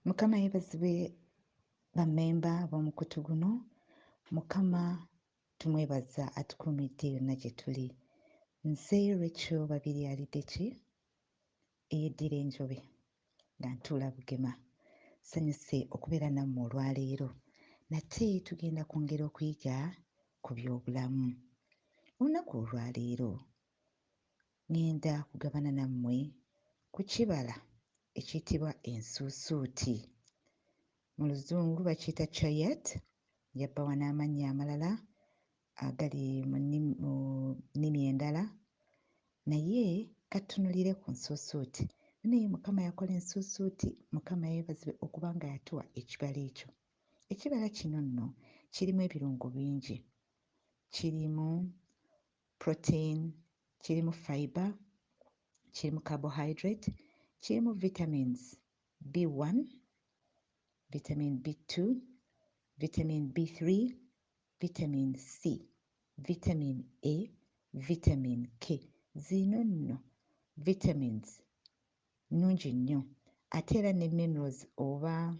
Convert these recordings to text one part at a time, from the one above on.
Mukama yeebazibwe bammemba b'omukutu guno. Mukama tumwebaza atukuumidde yonna gye tuli. Nze Rachel Babirye Aliddeki eyeddira enjobe nga ntuula Bugema. Sanyuse okubeera nammwe olwaleero. Nate tugenda kwongera okuyiga ku byobulamu. Olunaku olwaleero ŋŋenda kugabana nammwe ku kibala ekiyitibwa ensusuuti. Mu luzungu bakiyita chayet, yabbawa n'amannya amalala agali mu nnimi endala, naye katutunulire ku nsusuuti. Naye Mukama yakola ensusuuti, Mukama yeebazibwe okuba nga yatuwa ekibala ekyo. Ekibala kino nno kirimu ebirungo bingi. Kirimu protein, kirimu fiber, kirimu carbohydrate, kirimu vitamins B1, vitamin B2, vitamin B3, vitamin C, vitamin A, vitamin K. Zino nno vitamins nnungi nnyo, ate era ne minerals oba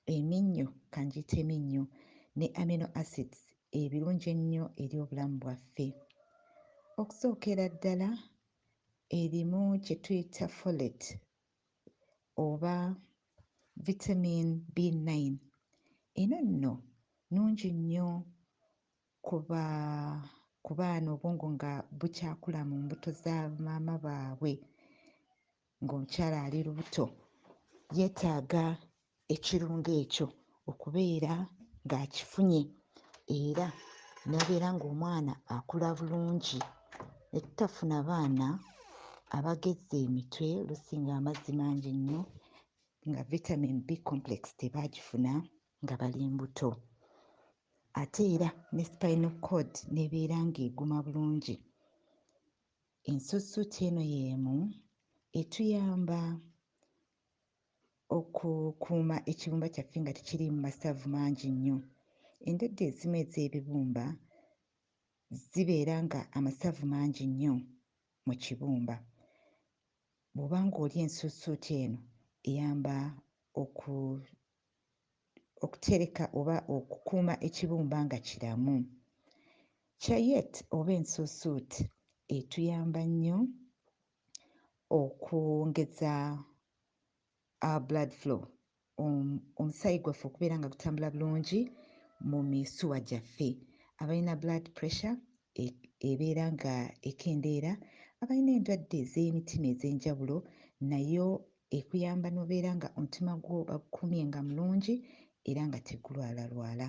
eminnyo, kanjiyita eminnyo, ne amino acids ebirungi ennyo eri obulamu bwaffe. Okusookera ddala erimu kye tuyita folate oba vitamin B9. Eno nno nnungi nnyo ku baana obwongo nga bukyakula mu mbuto za maama baabwe, ng'omukyala ali lubuto yeetaaga ekirungo ekyo okubeera ng'akifunye era n'abeera ng'omwana akula bulungi. Ne tutafuna baana abagezze emitwe lusinga amazzi mangi nnyo nga vitamin B complex tebaagifuna nga bali mbuto. Ate era ne spinal cord n'ebeera ng'eguma bulungi. Ensusuuti eno y'emu etuyamba okukuuma ekibumba kyaffe nga tekiriimu masavu mangi nnyo. Endwadde ezimu ez'ebibumba zibeera nga amasavu mangi nnyo mu kibumba. Bw'oba ng'olya ensusuuti eno eyamba okutereka oba okukuuma ekibumba nga kiramu. Chayet oba ensusuuti etuyamba nnyo okwongeza blood flow, omusaayi gwaffe okubeera nga gutambula bulungi mu misuwa gyaffe. Abalina blood pressure ebeera nga ekendeera, abalina endwadde ez'emitima ez'enjawulo nayo ekuyamba n'obeera nga omutima gwo bagukuumye nga mulungi era nga tegulwalalwala.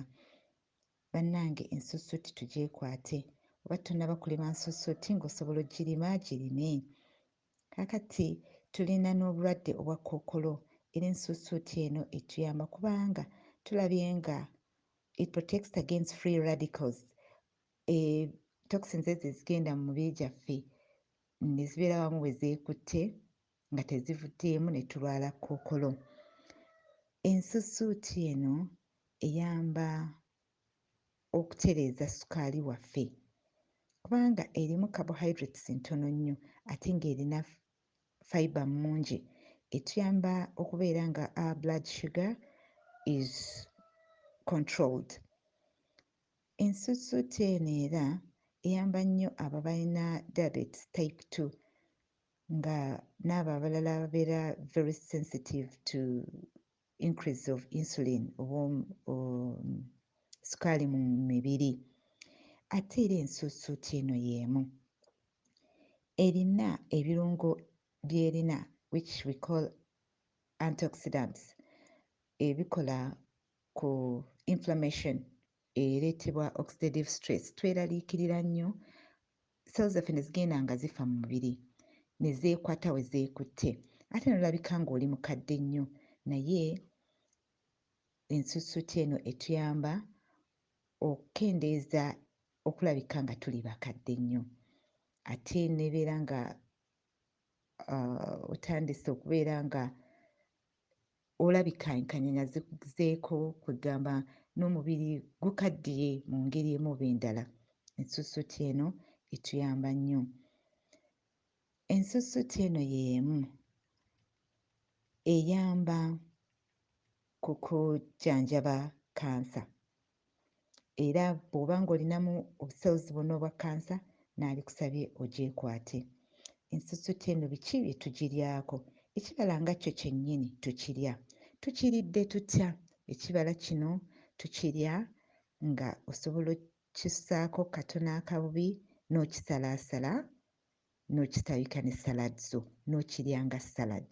Bannange ensusuuti tugyekwate. Oba tonnaba kulima nsusuuti ng'osobola oggirima, girime. Kaakati tulina n'obulwadde obwa kkookolo era ensusuuti eno etuyamba kubanga tulabye nga it protects against free radicals. Toxins ezo ezigenda mu mubiri gyaffe ne zibeera wamu bwe zeekutte nga tezivuddeemu ne tulwala kkookolo. Ensusuuti eno eyamba okutereeza sukaali waffe kubanga erimu carbohydrates ntono nnyo ate ng'erina fiber mungi, etuyamba okubeera nga our blood sugar is controlled. Ensusuuti eno era eyamba nnyo abo abalina diabetes type 2 nga n'abo abalala babeera very sensitive to increase of insulin oba sukaali mu mibiri. Ate era ensusuuti eno y'emu erina ebirungo by'erina which we call antioxidants ebikola ku inflammation ereetebwa oxidative stress. Tweraliikirira nnyo cells zaffe ne zigenda nga zifa mu mubiri ne zeekwata we zeekutte, ate n'olabika ng'oli mukadde nnyo, naye ensusuuti eno etuyamba okukendeeza okulabika nga tuli bakadde nnyo. Ate n'ebeera nga otandise okubeera nga olabika enkanyanya zikuzeeko, kwegamba n'omubiri gukaddiye mu ngeri emu oba endala. Ensusuuti eno etuyamba nnyo. Ensusuuti eno y'emu eyamba ku kujjanjaba kansa. Era bw'oba ng'olinamu obucells bwonna obwa kansa naalikusabye ogyekwate. Ensusuti eno biki bye tugiryako? Ekibala nga kyo kyennyini tukirya. Tukiridde tutya? Ekibala kino tukirya nga osobola okissaako katono akabubi n'okisalaasala n'okitabika ne salad zo n'okirya nga salad.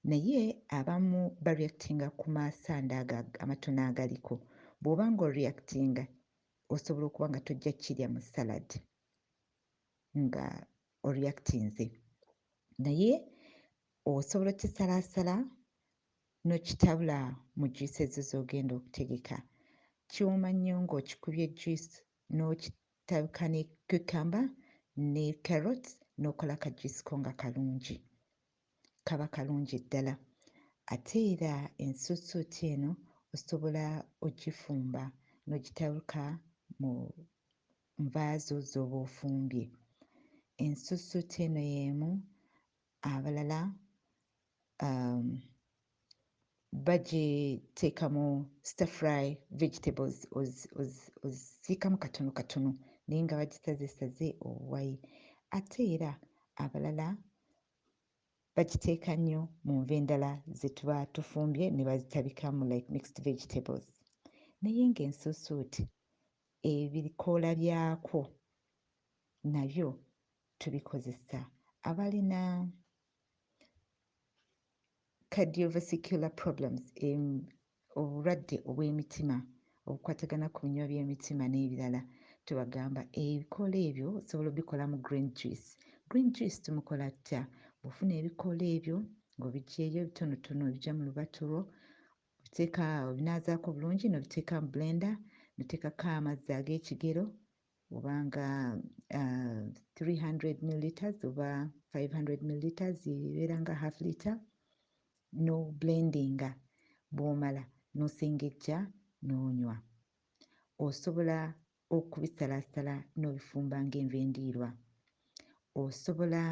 Naye abamu bareactinga ku masanda ago amatono agaliko. Bw'oba ng'oreactinga osobola okuba nga tojja kirya mu salad nga oreactinze. Naye osobola okisalaasala n'okitabula mu juice ezo z'ogenda okutegeka. Kiwooma nnyo ng'okikubye juice n'okitabika ne cucumber ne carrots n'okola ka juice ko nga kalungi. Kaba kalungi ddala. Ate era ensusuuti eno osobola ogifumba n'ogitabuka mu nvaazo z'oba ofumbye. Ensusuuti eno y'emu abalala bagiteeka mu stir fry vegetables, ozisiikamu katono katono naye nga bagisazeesaze obuwayi. Ate era abalala bagiteeka nnyo mu nva endala ze tuba tufumbye ne bazitabikamu like mixed vegetables. Naye ng'ensusuuti ebikoola byakwo nabyo tubikozesa. Abalina cardiovascular problems, obulwadde obw'emitima obukwatagana ku binywa by'emitima n'ebirala, tubagamba ebikoola ebyo osobola obbikolamu green juice. Green juice tumukola tutya? Bw'ofuna ebikoola ebyo ng'obiggyeeyo bitonotono obijja mu lubatu lwo, obinaazaako bulungi n'obiteeka mu blender, n'oteekako amazzi ag'ekigero obanga 300 milliliters oba 500 milliliters ebeera nga half liter, n'oblendinga. Bw'omala n'osengejja n'onywa. Osobola okubisalaasala n'obifumba ng'enva endiirwa. Osobola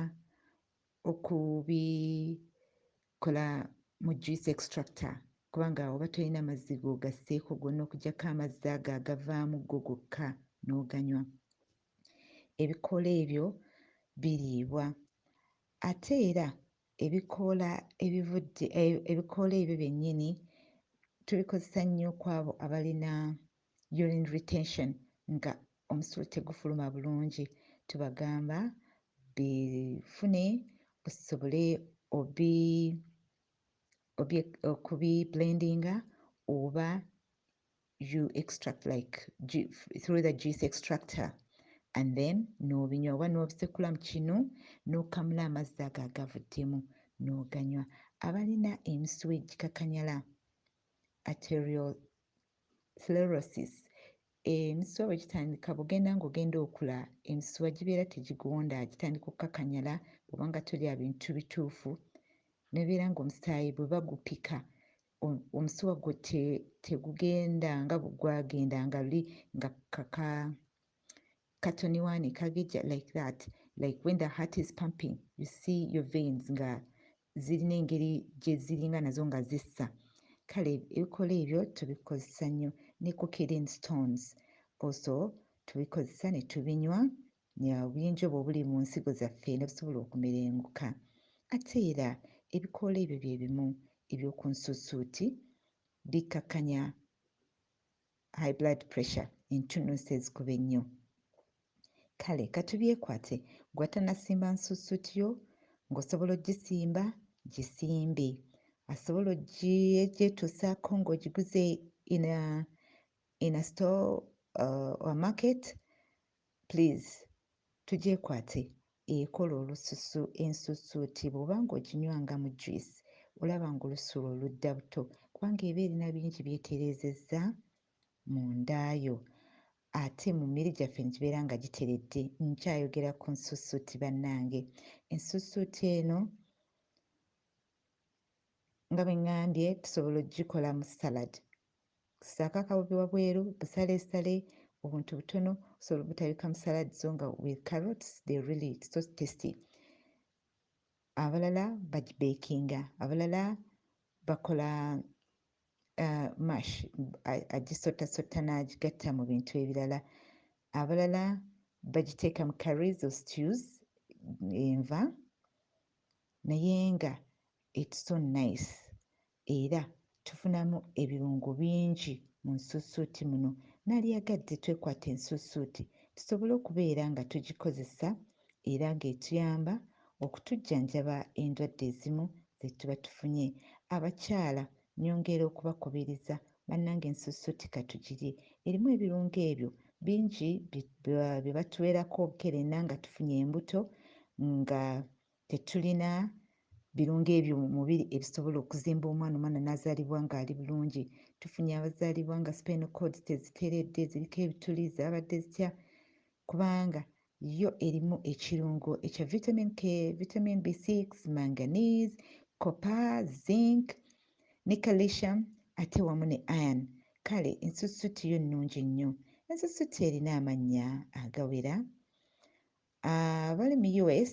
okubikola mu juice extractor kubanga oba tolina mazzi g'ogasseeko gonna okuggyako amazzi ago agavaamu go gokka n'oganywa. Ebikoola ebyo biriibwa. Ate era ebikoola ebyo byennyini tubikozesa nnyo ku abo abalina urine retention, nga omusulo tegufuluma bulungi. Tubagamba bifune osobole okubiblendinga oba you extract like through the juice extractor and then n'obinywa oba n'obisekula mu kinu n'okamula amazzi ago agavuddemu n'oganywa. Abalina emisuwa egikakanyala arteriosclerosis, emisuwa bwe gitandika bw'ogenda ng'ogenda okula emisuwa gibeera tegigonda, gitandika okukakanyala obanga tolya bintu bituufu, nebeera ng'omusaayi bwe bagupika omusuwa gwo tegugenda nga gwagenda nga luli nga katoniwaani kagejja like that, like when the heart is pumping you see your veins nga zirina engeri gye ziringa nazo nga zissa. Kale ebikoola ebyo tubikozesa nnyo. Ne cocaine stones also tubikozesa ne tubinywa, obuyinja obwo obuli mu nsigo zaffe ne busobola okumerenguka. Ate era ebikoola ebyo bye bimu eby'oku nsusuuti bikakkanya high blood pressure, entunnunsi ezikuba ennyo. Kale katubyekwate, gw'atannasimba nsusuuti yo ng'osobola ogisimba, gisimbe. Asobola ogyetuusaako ng'ogiguze in a store or market, please tugyekwate. Ekola olususu ensusuuti. Bw'oba ng'oginywanga mu juice olaba ng'olusulo oludda buto kubanga eba erina bingi by'etereezezza mu nda yo. Ate mu mmere gyaffe ne gibeera nga giteredde. Nkyayogera ku nsusuuti bannange. Ensusuuti eno nga bwe ŋŋambye tusobola ogikola mu salad. Ssaako akabubi wabweru, busaleesale, obuntu butono, osobola obutabika mu salad zo nga with carrots, they really so tasty. Abalala bagibeekinga, abalala bakola mash agisotasota n'agigatta mu bintu ebirala. Abalala bagiteeka mu curries or stews, enva, naye nga it's so nice. Era tufunamu ebirungo bingi mu nsusuuti muno. Nalyagadde twekwata ensusuuti tusobole okubeera nga tugikozesa era ng'etuyamba okutujjanjaba endwadde ezimu ze tuba tufunye. Abakyala nyongera okubakubiriza bannange ensusuuti katugirye. Erimu ebirungo ebyo bingi bye batuweerako obukeerena nga tufunye embuto nga tetulina birungo ebyo mu mubiri ebisobola okuzimba omwana n'azaalibwa ng'ali bulungi. Tufunye abazaalibwa nga spinal cords teziteeredde, ziriko ebituli, zaabadde zitya, kubanga yo erimu ekirungo ekya vitamin K, vitamin B6, manganese, copper, zinc ne calcium ate wamu ne iron. Kale ensusuuti yo nnungi nnyo. Ensusuuti erina amannya agawera. Abali mu US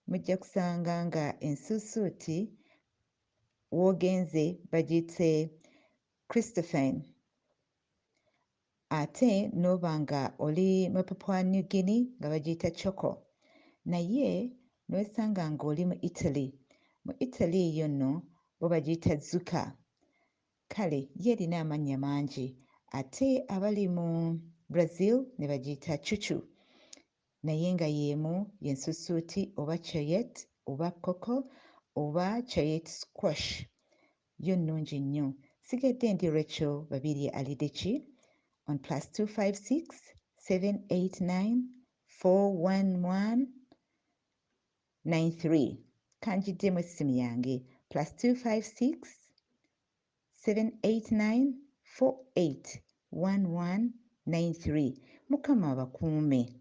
mujja kusanga nga ensusuuti w'ogenze bagiyise Christophane. Ate n'oba nga oli mu Papua New Guinea nga bagiyita Choco. Naye n'osanga ng'oli mu Italy. Mu Italy yo nno bo bagiyita Zucca. Kale ye erina amannya mangi. Ate abali mu Brazil ne bagiyita Chuchu. Naye nga y'emu y'ensusuuti oba chayet oba coco oba chayet squash. Yo nnungi nnyo. Sigadde ndi Rachel Babirye Aliddeki on +256 789 411 93. Kanjiddemu essimu yange +256 789 481193. Mukama abakuume.